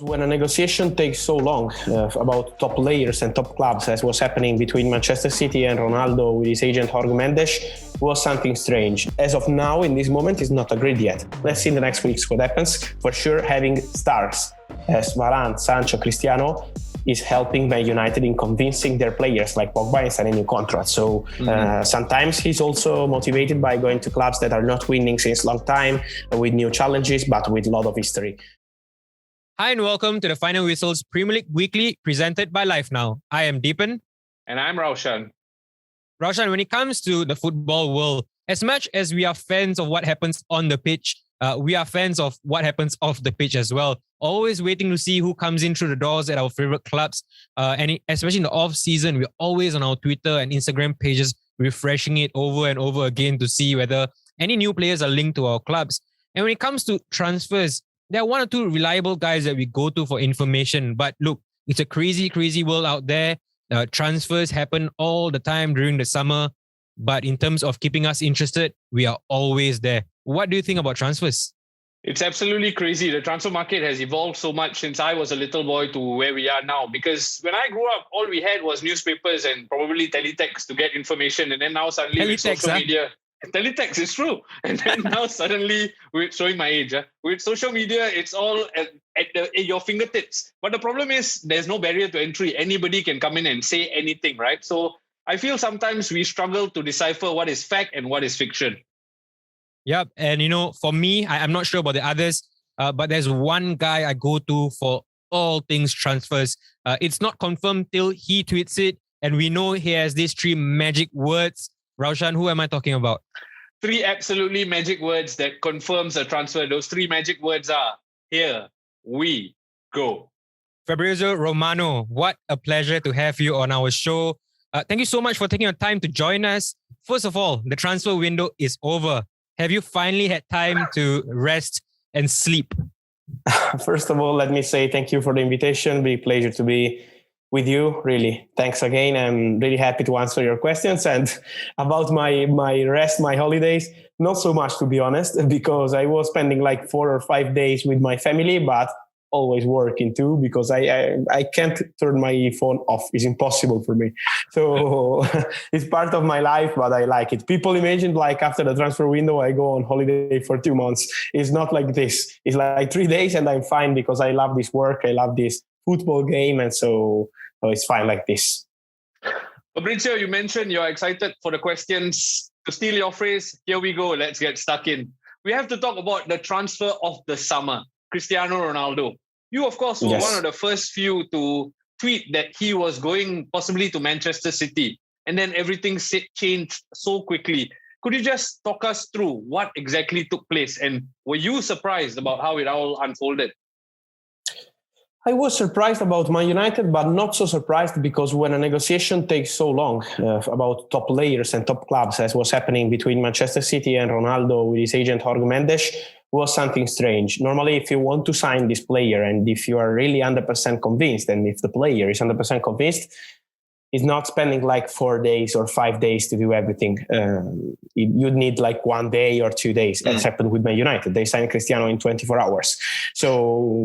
When a negotiation takes so long about top players and top clubs, as was happening between Manchester City and Ronaldo with his agent Jorge Mendes, was something strange. As of now, in this moment, it's not agreed yet. Let's see in the next weeks what happens. For sure, having stars as Varane, Sancho, Cristiano is helping Man United in convincing their players like Pogba and signing new contracts. So sometimes he's also motivated by going to clubs that are not winning since long time, with new challenges, but with a lot of history. Hi and welcome to the Final Whistles Premier League Weekly presented by Life Now. I am Deepan. And I'm Raushan. Raushan, when it comes to the football world, as much as we are fans of what happens on the pitch, we are fans of what happens off the pitch as well. Always waiting to see who comes in through the doors at our favorite clubs. Especially in the off season, we're always on our Twitter and Instagram pages, refreshing it over and over again to see whether any new players are linked to our clubs. And when it comes to transfers, there are one or two reliable guys that we go to for information. But look, it's a crazy, crazy world out there. Transfers happen all the time during the summer. But in terms of keeping us interested, we are always there. What do you think about transfers? It's absolutely crazy. The transfer market has evolved so much since I was a little boy to where we are now. Because when I grew up, all we had was newspapers and probably teletext to get information. And then now suddenly with social media... Teletext is true. And then now suddenly, with showing my age, with social media, it's all at your fingertips. But the problem is there's no barrier to entry. Anybody can come in and say anything, right? So I feel sometimes we struggle to decipher what is fact and what is fiction. Yep. And, for me, I'm not sure about the others, but there's one guy I go to for all things transfers. It's not confirmed till he tweets it. And we know he has these 3 magic words. Raushan, who am I talking about? 3 absolutely magic words that confirms a transfer. Those 3 magic words are, here we go. Fabrizio Romano, what a pleasure to have you on our show. Thank you so much for taking your time to join us. First of all, the transfer window is over. Have you finally had time to rest and sleep? First of all, let me say thank you for the invitation. Be a pleasure to be with you, really. Thanks again. I'm really happy to answer your questions. And about my rest, my holidays, not so much, to be honest, because I was spending like 4 or 5 days with my family, but always working too, because I can't turn my phone off. It's impossible for me. So it's part of my life, but I like it. People imagine like after the transfer window, I go on holiday for 2 months. It's not like this. It's like 3 days and I'm fine because I love this work. I love this football game. And so it's fine like this. Fabrizio, you mentioned you're excited for the questions. To steal your phrase, here we go. Let's get stuck in. We have to talk about the transfer of the summer, Cristiano Ronaldo. You, of course, were one of the first few to tweet that he was going possibly to Manchester City. And then everything changed so quickly. Could you just talk us through what exactly took place? And were you surprised about how it all unfolded? I was surprised about Man United, but not so surprised because when a negotiation takes so long about top players and top clubs, as was happening between Manchester City and Ronaldo with his agent Jorge Mendes, was something strange. Normally, if you want to sign this player and if you are really 100% convinced, and if the player is 100% convinced, it's not spending like 4 days or 5 days to do everything. You'd need like 1 day or 2 days. That's happened with Man United. They signed Cristiano in 24 hours. So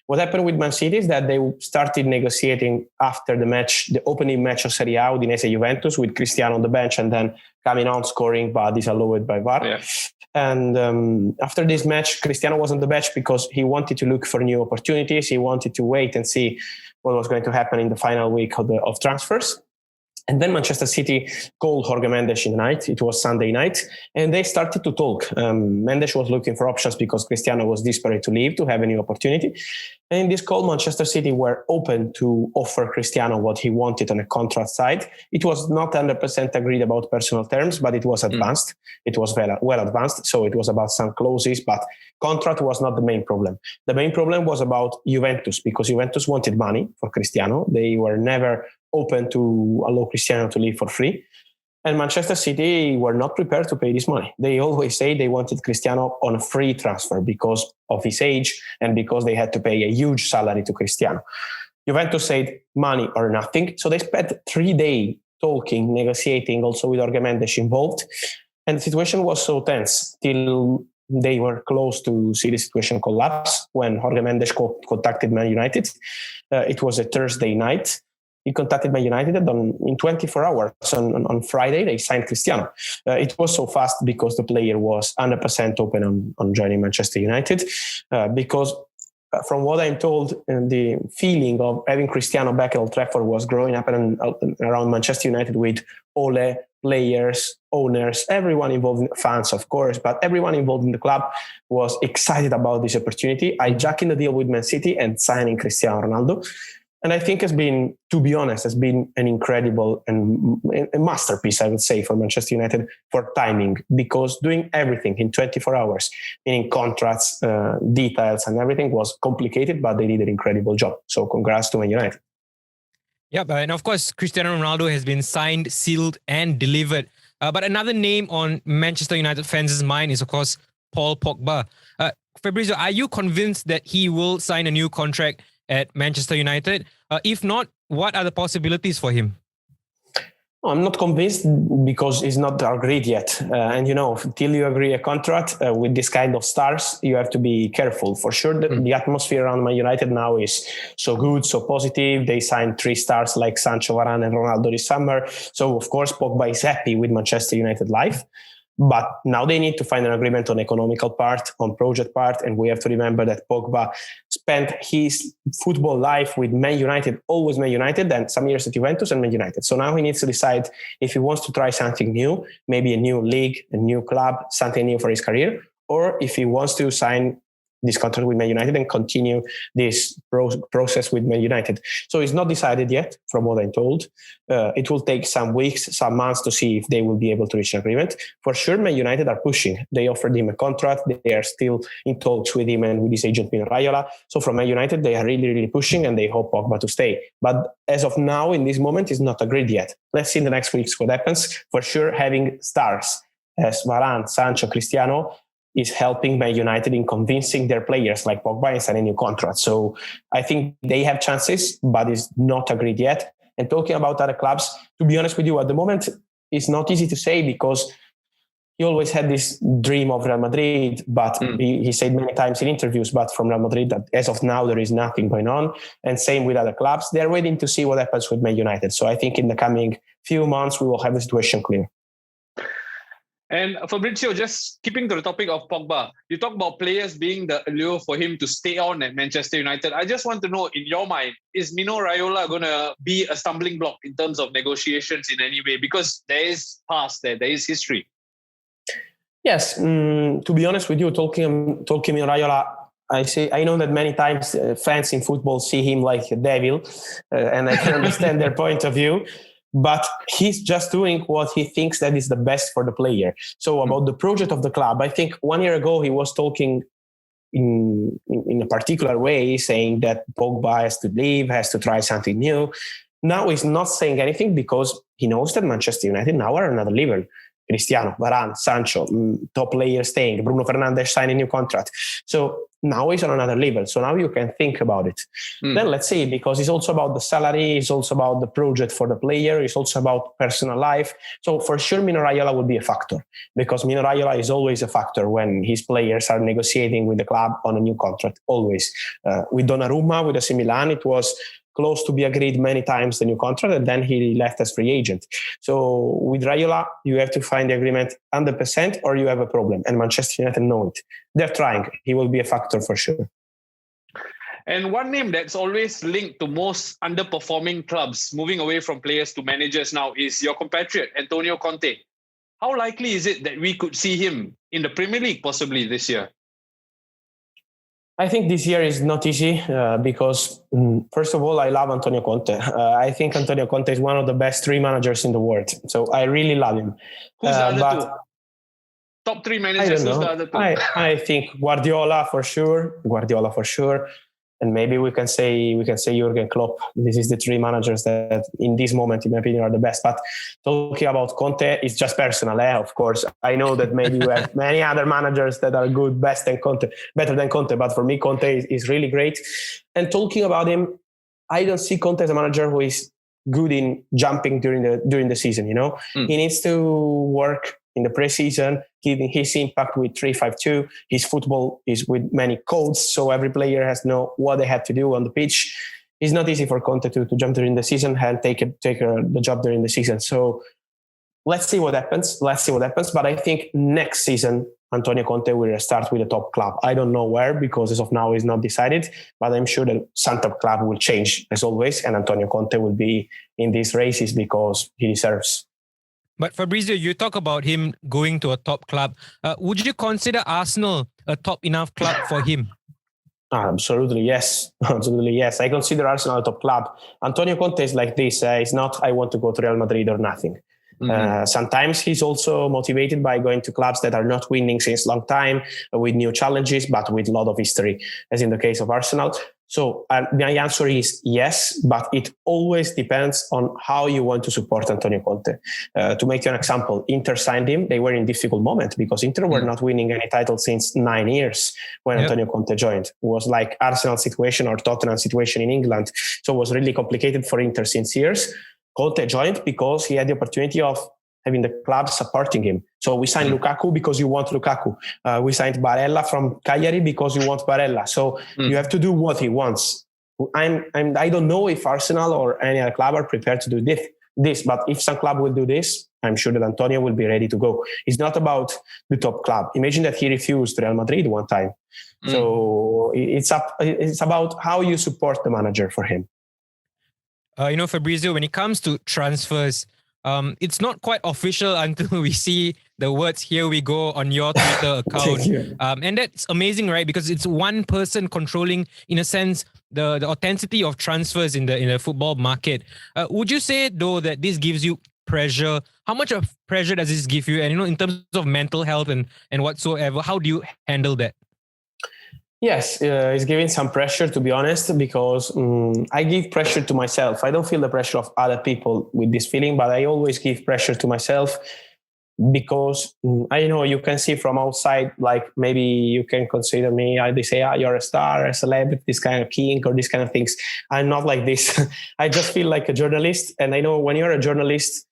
what happened with Man City is that they started negotiating after the match, the opening match of Serie A, Udinese Juventus, with Cristiano on the bench and then coming on scoring, but disallowed by VAR. Yeah. And after this match, Cristiano was on the bench because he wanted to look for new opportunities. He wanted to wait and see what was going to happen in the final week of transfers. And then Manchester City called Jorge Mendes in the night. It was Sunday night. And they started to talk. Mendes was looking for options because Cristiano was desperate to leave, to have a new opportunity. And in this call, Manchester City were open to offer Cristiano what he wanted on a contract side. It was not 100% agreed about personal terms, but it was advanced. It was well advanced. So it was about some clauses, but contract was not the main problem. The main problem was about Juventus, because Juventus wanted money for Cristiano. They were never open to allow Cristiano to leave for free. And Manchester City were not prepared to pay this money. They always say they wanted Cristiano on a free transfer because of his age and because they had to pay a huge salary to Cristiano. Juventus said money or nothing. So they spent 3 days talking, negotiating, also with Jorge Mendes involved. And the situation was so tense till they were close to see the situation collapse when Jorge Mendes contacted Man United. It was a Thursday night. He contacted Man United in 24 hours. On Friday, they signed Cristiano. It was so fast because the player was 100% open on joining Manchester United. Because from what I'm told, the feeling of having Cristiano back at Old Trafford was growing up around Manchester United with Ole, players, owners, everyone involved, fans, of course, but everyone involved in the club was excited about this opportunity, hijacking the deal with Man City and signing Cristiano Ronaldo. And I think to be honest, has been an incredible and a masterpiece, I would say, for Manchester United for timing, because doing everything in 24 hours, meaning contracts, details and everything was complicated, but they did an incredible job. So congrats to Man United. Yeah, and of course, Cristiano Ronaldo has been signed, sealed and delivered. But another name on Manchester United fans' mind is, of course, Paul Pogba. Fabrizio, are you convinced that he will sign a new contract at Manchester United? If not, what are the possibilities for him? I'm not convinced because it's not agreed yet. And till you agree a contract with this kind of stars, you have to be careful. For sure, the atmosphere around Man United now is so good, so positive. They signed 3 stars like Sancho, Varane and Ronaldo this summer. So, of course, Pogba is happy with Manchester United life. But now they need to find an agreement on economical part, on project part. And we have to remember that Pogba spent his football life with Man United, always Man United, and some years at Juventus and Man United. So now he needs to decide if he wants to try something new, maybe a new league, a new club, something new for his career, or if he wants to sign this contract with Man United and continue this process with Man United. So it's not decided yet, from what I'm told. It will take some weeks, some months to see if they will be able to reach an agreement. For sure, Man United are pushing. They offered him a contract. They are still in talks with him and with his agent, Mino Raiola. So from Man United, they are really, really pushing and they hope Pogba to stay. But as of now, in this moment, it's not agreed yet. Let's see in the next weeks what happens. For sure, having stars as Varane, Sancho, Cristiano is helping Man United in convincing their players like Pogba and signing a new contract. So I think they have chances, but it's not agreed yet. And talking about other clubs, to be honest with you, at the moment, it's not easy to say because he always had this dream of Real Madrid, but he said many times in interviews, but from Real Madrid, that as of now, there is nothing going on. And same with other clubs. They're waiting to see what happens with Man United. So I think in the coming few months, we will have the situation clear. And Fabrizio, just keeping to the topic of Pogba, you talk about players being the allure for him to stay on at Manchester United. I just want to know, in your mind, is Mino Raiola going to be a stumbling block in terms of negotiations in any way? Because there is past there is history. Yes, to be honest with you, talking Mino Raiola, I know that many times fans in football see him like a devil, and I can understand their point of view. But he's just doing what he thinks that is the best for the player. So about the project of the club, I think 1 year ago he was talking in a particular way, saying that Pogba has to leave, has to try something new. Now he's not saying anything because he knows that Manchester United now are another level. Cristiano, Varane, Sancho, top players staying, Bruno Fernandes signing a new contract. So now he's on another level. So now you can think about it. Then let's see, because it's also about the salary, it's also about the project for the player, it's also about personal life. So for sure, Mino Raiola will be a factor, because Mino Raiola is always a factor when his players are negotiating with the club on a new contract, always. With Donnarumma, with AC Milan, it was close to be agreed many times, the new contract, and then he left as free agent. So with Raiola, you have to find the agreement 100% or you have a problem. And Manchester United know it. They're trying. He will be a factor for sure. And one name that's always linked to most underperforming clubs, moving away from players to managers now, is your compatriot, Antonio Conte. How likely is it that we could see him in the Premier League possibly this year? I think this year is not easy because, first of all, I love Antonio Conte. I think Antonio Conte is one of the best 3 managers in the world. So I really love him. Who's the other 2? Top 3 managers, who's the other 2? I think Guardiola for sure. And maybe we can say Jurgen Klopp. This is the 3 managers that in this moment, in my opinion, are the best. But talking about Conte, it's just personal, of course. I know that maybe you have many other managers that are good, better than Conte. But for me, Conte is really great. And talking about him, I don't see Conte as a manager who is good in jumping during the season. He needs to work in the preseason, giving his impact with 3-5-2. His football is with many codes, so every player has to know what they have to do on the pitch. It's not easy for Conte to jump during the season and take the job during the season. So let's see what happens. But I think next season, Antonio Conte will start with a top club. I don't know where, because as of now it's not decided, but I'm sure that some top club will change as always, and Antonio Conte will be in these races because he deserves. But Fabrizio, you talk about him going to a top club. Would you consider Arsenal a top enough club for him? Absolutely, yes. Absolutely, yes. I consider Arsenal a top club. Antonio Conte is like this. It's not, I want to go to Real Madrid or nothing. Sometimes he's also motivated by going to clubs that are not winning since long time, with new challenges, but with a lot of history, as in the case of Arsenal. So my answer is yes, but it always depends on how you want to support Antonio Conte. To make you an example, Inter signed him. They were in difficult moment because Inter were not winning any title since 9 years when Antonio Conte joined. It was like Arsenal situation or Tottenham situation in England. So it was really complicated for Inter since years. Conte joined because he had the opportunity of having the club supporting him. So we signed Lukaku because you want Lukaku. We signed Barella from Cagliari because you want Barella. So you have to do what he wants. I don't know if Arsenal or any other club are prepared to do this, but if some club will do this, I'm sure that Antonio will be ready to go. It's not about the top club. Imagine that he refused Real Madrid one time. So it's about how you support the manager for him. Fabrizio, when it comes to transfers, it's not quite official until we see the words "here we go" on your Twitter account. And that's amazing, right? Because it's one person controlling, in a sense, the authenticity of transfers in the football market. Would you say, though, that this gives you pressure? How much of pressure does this give you? And, in terms of mental health and whatsoever, how do you handle that? Yes, it's giving some pressure, to be honest, because I give pressure to myself. I don't feel the pressure of other people with this feeling, but I always give pressure to myself because I know you can see from outside, like maybe you can consider me, they say, you're a star, a celebrity, this kind of king or these kind of things. I'm not like this. I just feel like a journalist. And I know when you're a journalist,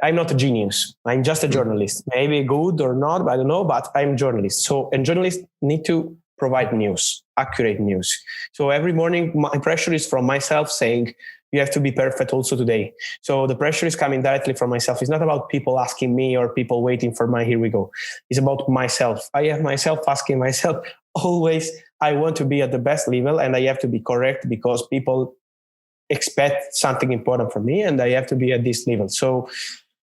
I'm not a genius. I'm just a journalist. Maybe good or not, I don't know, but I'm a journalist. And journalists need to provide news, accurate news. So every morning, my pressure is from myself saying, you have to be perfect also today. So the pressure is coming directly from myself. It's not about people asking me or people waiting for my, here we go. It's about myself. I have myself asking myself always, I want to be at the best level and I have to be correct because people expect something important from me and I have to be at this level. So,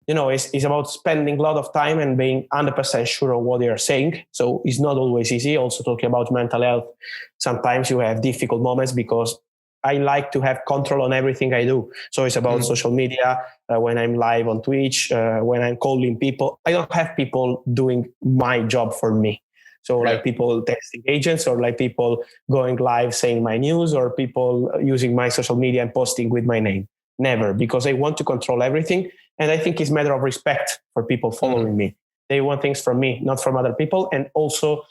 it's about spending a lot of time and being 100% sure of what they are saying. So it's not always easy. Also talking about mental health. Sometimes you have difficult moments because I like to have control on everything I do. So it's about social media, when I'm live on Twitch, when I'm calling people. I don't have people doing my job for me. So like people texting agents or like people going live saying my news or people using my social media and posting with my name. Never, because I want to control everything. And I think it's a matter of respect for people following me. They want things from me, not from other people. And also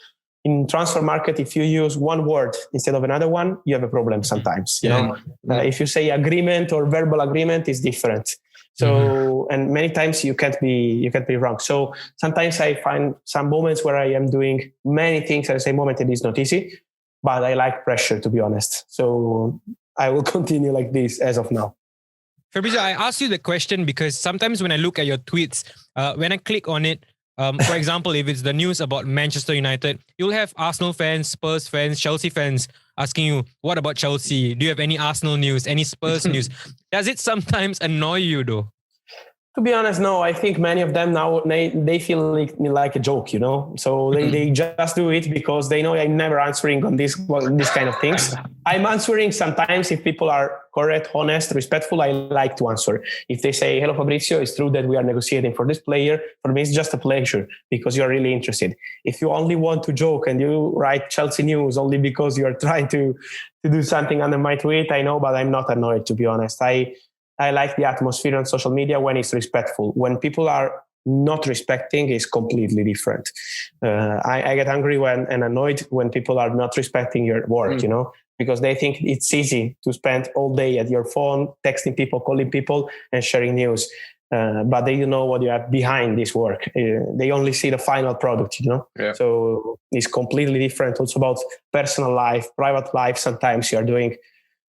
in transfer market, if you use one word instead of another one, you have a problem sometimes. If you say agreement or verbal agreement, is different. So, and many times you can't be wrong. So sometimes I find some moments where I am doing many things at the same moment. It is not easy, but I like pressure, to be honest. So I will continue like this as of now. Fabrizio, I asked you the question because sometimes when I look at your tweets, when I click on it, for example, if it's the news about Manchester United, you'll have Arsenal fans, Spurs fans, Chelsea fans asking you, what about Chelsea? Do you have any Arsenal news, any Spurs news? Does it sometimes annoy you though? To be honest, no. I think many of them now, they feel like a joke, So they just do it because they know I'm never answering on this kind of things. I'm answering sometimes if people are correct, honest, respectful, I like to answer. If they say, hello, Fabrizio, it's true that we are negotiating for this player. For me, it's just a pleasure because you're really interested. If you only want to joke and you write Chelsea news only because you're trying to do something under my tweet, I know, but I'm not annoyed, to be honest. I like the atmosphere on social media when it's respectful. When people are not respecting, it's completely different. I get angry and annoyed when people are not respecting your work, because they think it's easy to spend all day at your phone, texting people, calling people, and sharing news. but they don't know what you have behind this work. They only see the final product, Yeah. So it's completely different. Also about personal life, private life. Sometimes you are doing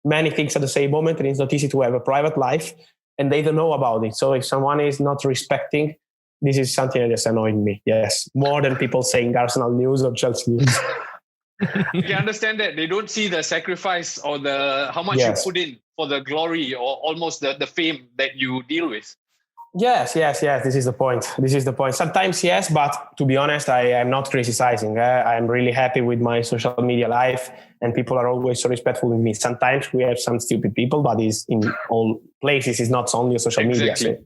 many things at the same moment, and it's not easy to have a private life, and they don't know about it. So if someone is not respecting, this is something that is annoying me. Yes, more than people saying Arsenal news or Chelsea news. You understand that they don't see the sacrifice or the how much Yes. you put in for the glory or almost the fame that you deal with. Yes. This is the point. Sometimes yes, but to be honest, I am not criticizing. I'm really happy with my social media life, and people are always so respectful with me. Sometimes we have some stupid people, but it's in all places. It's not only social media. So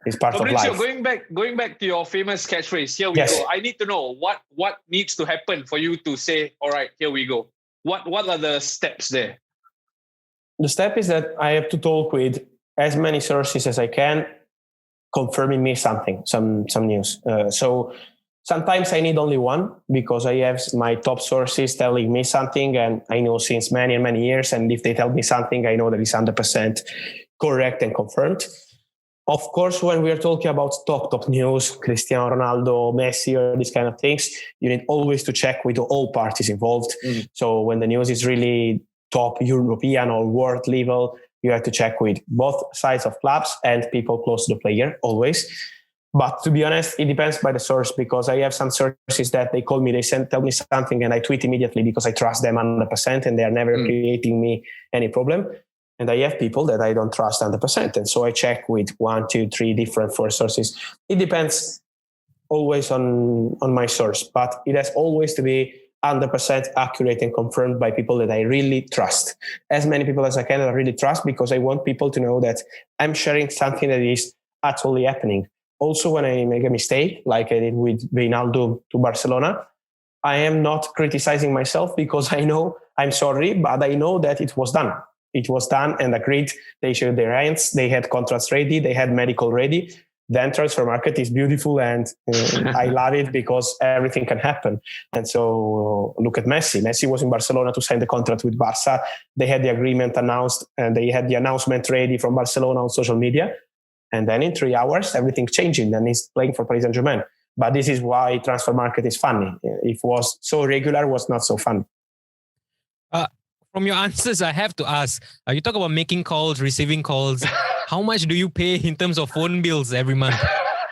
it's part Fabrizio, of life. going back to your famous catchphrase. Here we go. I need to know what needs to happen for you to say, all right, here we go. What are the steps there? The step is that I have to talk with as many sources as I can, confirming me something, some news. So sometimes I need only one, because I have my top sources telling me something, and I know since many and many years. And if they tell me something, I know that it's 100% correct and confirmed. Of course, when we are talking about top news, Cristiano Ronaldo, Messi, or these kind of things, you need always to check with all parties involved. So when the news is really top European or world level, you have to check with both sides of clubs and people close to the player, always. But to be honest, it depends by the source, because I have some sources that they call me, tell me something, and I tweet immediately because I trust them 100% and they are never creating me any problem. And I have people that I don't trust 100%. And so I check with 1, 2, 3 different sources. It depends always on my source, but it has always to be 100% accurate and confirmed by people that I really trust. As many people as I can, I really trust, because I want people to know that I'm sharing something that is actually happening. Also, when I make a mistake, like I did with Ronaldo to Barcelona, I am not criticizing myself, because I know I'm sorry, but I know that it was done. It was done and agreed. They showed their hands. They had contracts ready. They had medical ready. Then transfer market is beautiful, and I love it because everything can happen. And so look at Messi. Messi was in Barcelona to sign the contract with Barca. They had the agreement announced, and they had the announcement ready from Barcelona on social media. And then in 3 hours, everything changing, and he's playing for Paris Saint-Germain. But this is why transfer market is funny. If it was so regular, it was not so fun. From your answers, I have to ask, you talk about making calls, receiving calls. How much do you pay in terms of phone bills every month?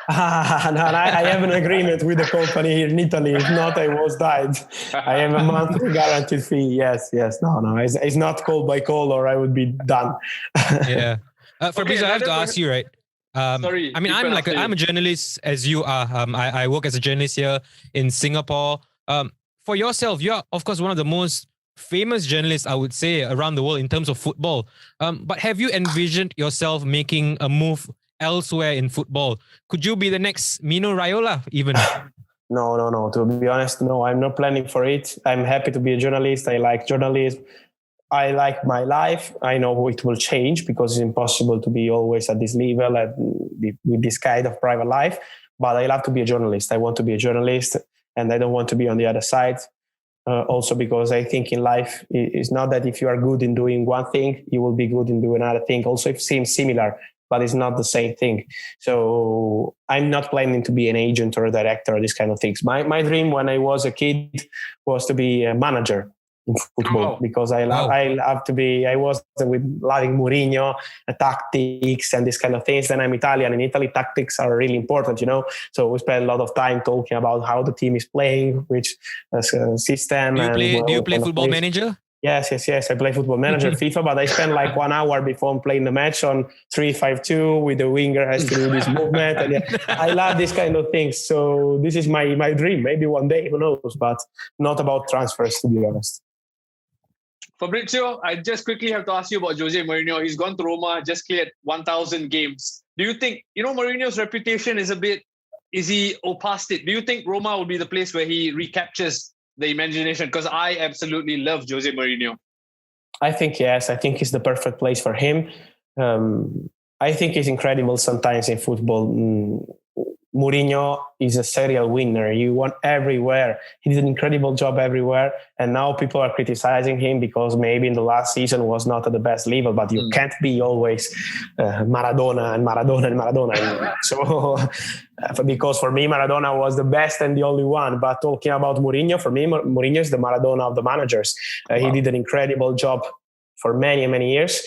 I have an agreement with the company here in Italy. If not, I was died. I have a monthly guaranteed fee. Yes. No. It's not call by call, or I would be done. Yeah. Fabrizio, I have to ask you, right? Sorry. I mean, I'm a journalist, as you are. I work as a journalist here in Singapore. For yourself, you're, of course, one of the most famous journalists, I would say, around the world in terms of football. But have you envisioned yourself making a move elsewhere in football? Could you be the next Mino Raiola even? No. To be honest, no, I'm not planning for it. I'm happy to be a journalist. I like journalism. I like my life. I know it will change, because it's impossible to be always at this level with this kind of private life. But I love to be a journalist. I want to be a journalist, and I don't want to be on the other side. Also, because I think in life, it's not that if you are good in doing one thing, you will be good in doing another thing. Also, it seems similar, but it's not the same thing. So I'm not planning to be an agent or a director or these kind of things. My dream when I was a kid was to be a manager in football, because I love to be. I was with loving Mourinho, tactics and these kind of things. Then I'm Italian. In Italy, tactics are really important, So we spend a lot of time talking about how the team is playing, which system. Do you play Football Manager? Yes. I play Football Manager, FIFA, but I spend like 1 hour before playing the match on 3-5-2 with the winger has to do this movement. And I love these kind of things. So this is my dream. Maybe one day, who knows, but not about transfers, to be honest. Fabrizio, I just quickly have to ask you about Jose Mourinho. He's gone to Roma, just cleared 1,000 games. Do you think, Mourinho's reputation is he past it? Do you think Roma will be the place where he recaptures the imagination? Because I absolutely love Jose Mourinho. I think, yes. I think it's the perfect place for him. I think it's incredible sometimes in football. Mourinho is a serial winner. You won everywhere. He did an incredible job everywhere. And now people are criticizing him because maybe in the last season was not at the best level, but you can't be always Maradona and Maradona and Maradona. And so, because for me, Maradona was the best and the only one. But talking about Mourinho, for me, Mourinho is the Maradona of the managers. He did an incredible job for many, many years.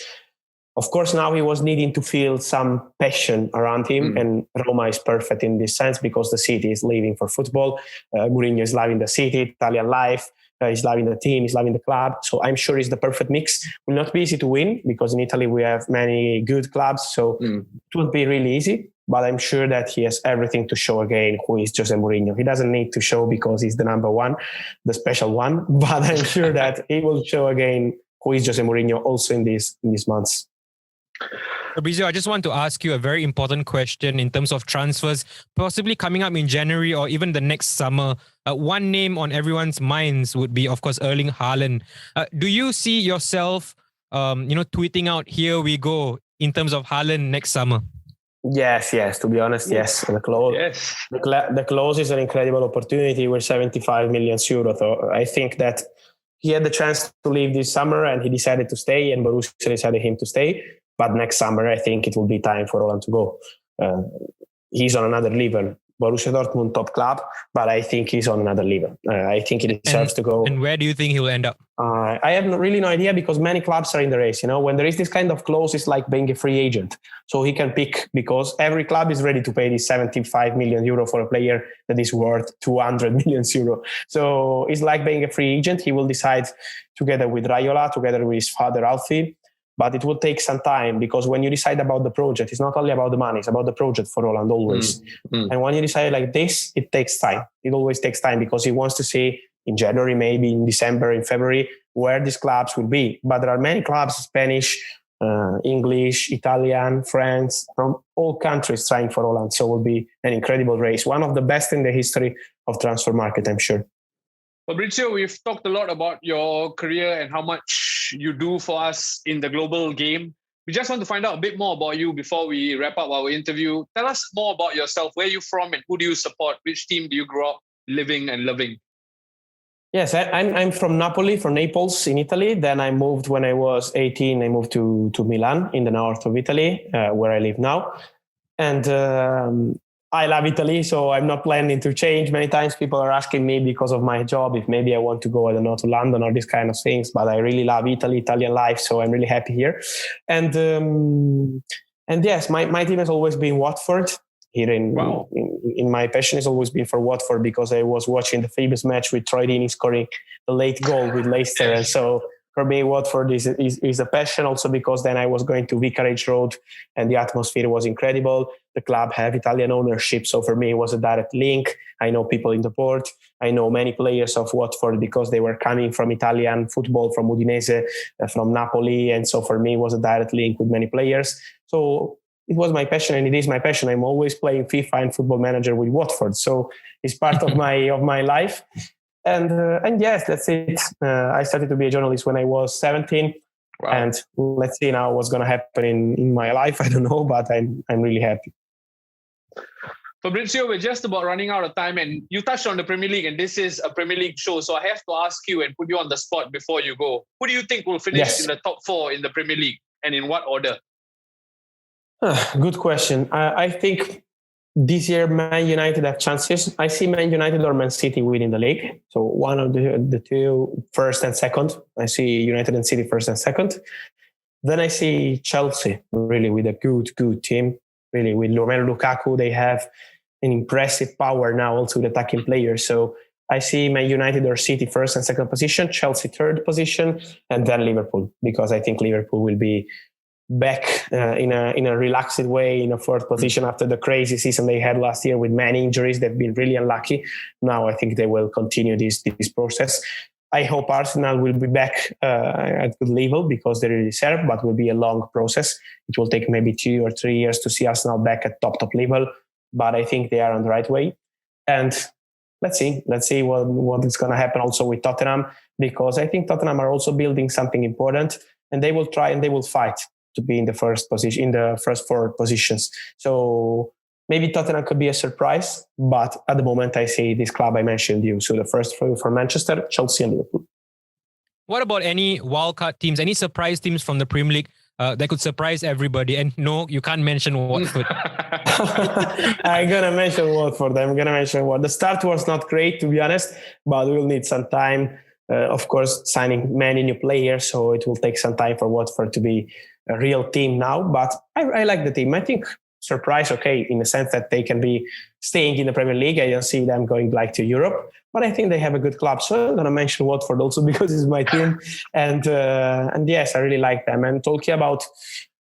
Of course, now he was needing to feel some passion around him, and Roma is perfect in this sense because the city is living for football. Mourinho is loving the city, Italian life. He's loving the team, he's loving the club. So I'm sure it's the perfect mix. It will not be easy to win because in Italy we have many good clubs. So it won't be really easy. But I'm sure that he has everything to show again who is Jose Mourinho. He doesn't need to show because he's the number one, the special one. But I'm sure that he will show again who is Jose Mourinho also in these months. Fabrizio, I just want to ask you a very important question in terms of transfers, possibly coming up in January or even the next summer. One name on everyone's minds would be, of course, Erling Haaland. Do you see yourself, tweeting out, "Here we go," in terms of Haaland next summer? Yes. To be honest, yes. The clause is an incredible opportunity. We're 75 million euros. So I think that he had the chance to leave this summer and he decided to stay, and Borussia decided him to stay. But next summer, I think it will be time for Haaland to go. He's on another level. Borussia Dortmund, top club, but I think he's on another level. I think he deserves to go. And where do you think he'll end up? I have really no idea because many clubs are in the race. When there is this kind of clause, it's like being a free agent. So he can pick because every club is ready to pay this 75 million euro for a player that is worth 200 million euro. So it's like being a free agent. He will decide together with Raiola, together with his father, Alfie. But it will take some time because when you decide about the project, it's not only about the money, it's about the project for Haaland always. And when you decide like this, it takes time. It always takes time because he wants to see in January, maybe in December, in February, where these clubs will be. But there are many clubs, Spanish, English, Italian, France, from all countries trying for Haaland. So it will be an incredible race. One of the best in the history of transfer market, I'm sure. Fabrizio, we've talked a lot about your career and how much you do for us in the global game. We just want to find out a bit more about you before we wrap up our interview. Tell us more about yourself. Where are you from and who do you support? Which team do you grow up living and loving? Yes, I'm from Napoli, from Naples in Italy. Then I moved when I was 18. I moved to Milan in the north of Italy, where I live now. And I love Italy, so I'm not planning to change. Many times people are asking me because of my job if maybe I want to go, I don't know, to London or these kind of things. But I really love Italy, Italian life, so I'm really happy here. And yes, my team has always been Watford. Here in my passion has always been for Watford because I was watching the famous match with Troy Deeney scoring the late goal with Leicester, and so. For me, Watford is a passion also because then I was going to Vicarage Road and the atmosphere was incredible. The club have Italian ownership. So for me, it was a direct link. I know people in the board. I know many players of Watford because they were coming from Italian football, from Udinese, from Napoli. And so for me, it was a direct link with many players. So it was my passion and it is my passion. I'm always playing FIFA and Football Manager with Watford. So it's part of my life. And yes, that's it. I started to be a journalist when I was 17. Wow. And let's see now what's going to happen in my life. I don't know, but I'm really happy. Fabrizio, we're just about running out of time and you touched on the Premier League and this is a Premier League show. So I have to ask you and put you on the spot before you go. Who do you think will finish in the top 4 in the Premier League and in what order? Good question. I think this year, Man United have chances. I see Man United or Man City winning the league. So one of the two, first and second. I see United and City first and second. Then I see Chelsea really with a good team. Really with Romelu Lukaku, they have an impressive power now also with attacking players. So I see Man United or City first and second position, Chelsea third position, and then Liverpool because I think Liverpool will be back in a relaxed way in a fourth position after the crazy season they had last year with many injuries. They've been really unlucky. Now I think they will continue this process. I hope Arsenal will be back at good level because they really deserve, but will be a long process. It will take maybe 2 or 3 years to see Arsenal back at top level, but I think they are on the right way. And let's see what is going to happen also with Tottenham, because I think Tottenham are also building something important and they will try and they will fight to be in the first position, in the first 4 positions. So Maybe Tottenham could be a surprise, but at the moment I see this club I mentioned you. So the first three for Manchester, Chelsea and Liverpool. What about any wildcard teams, any surprise teams from the Premier League that could surprise everybody? And no, you can't mention Watford. I'm going to mention Watford. The start was not great, to be honest, but we'll need some time. Of course, signing many new players, so it will take some time for Watford to be a real team now. But I like the team. I think surprise, okay, in the sense that they can be staying in the Premier League. I don't see them going like to Europe, but I think they have a good club. So I'm going to mention Watford also because it's my team. And yes, I really like them. And talking about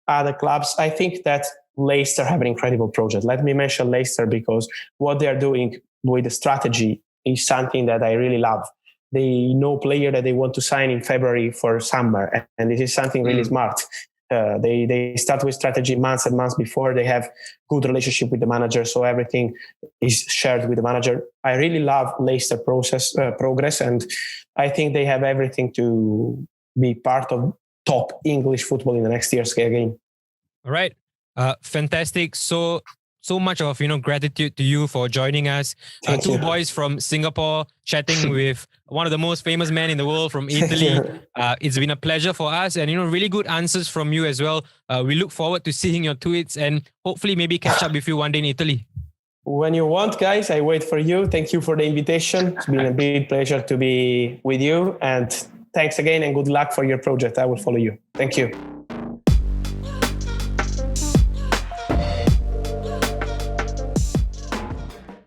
other clubs, I think that Leicester have an incredible project. Let me mention Leicester because what they are doing with the strategy is something that I really love. They know player that they want to sign in February for summer, and this is something really smart. They start with strategy months and months before. They have good relationship with the manager, so everything is shared with the manager. I really love Leicester progress, and I think they have everything to be part of top English football in the next years again. All right, fantastic. So much of gratitude to you for joining us. Two boys from Singapore chatting with one of the most famous men in the world from Italy. It's been a pleasure for us, and really good answers from you as well. We look forward to seeing your tweets and hopefully maybe catch up with you one day in Italy. When you want, guys, I wait for you. Thank you for the invitation. It's been a big pleasure to be with you, and thanks again and good luck for your project. I will follow you. Thank you.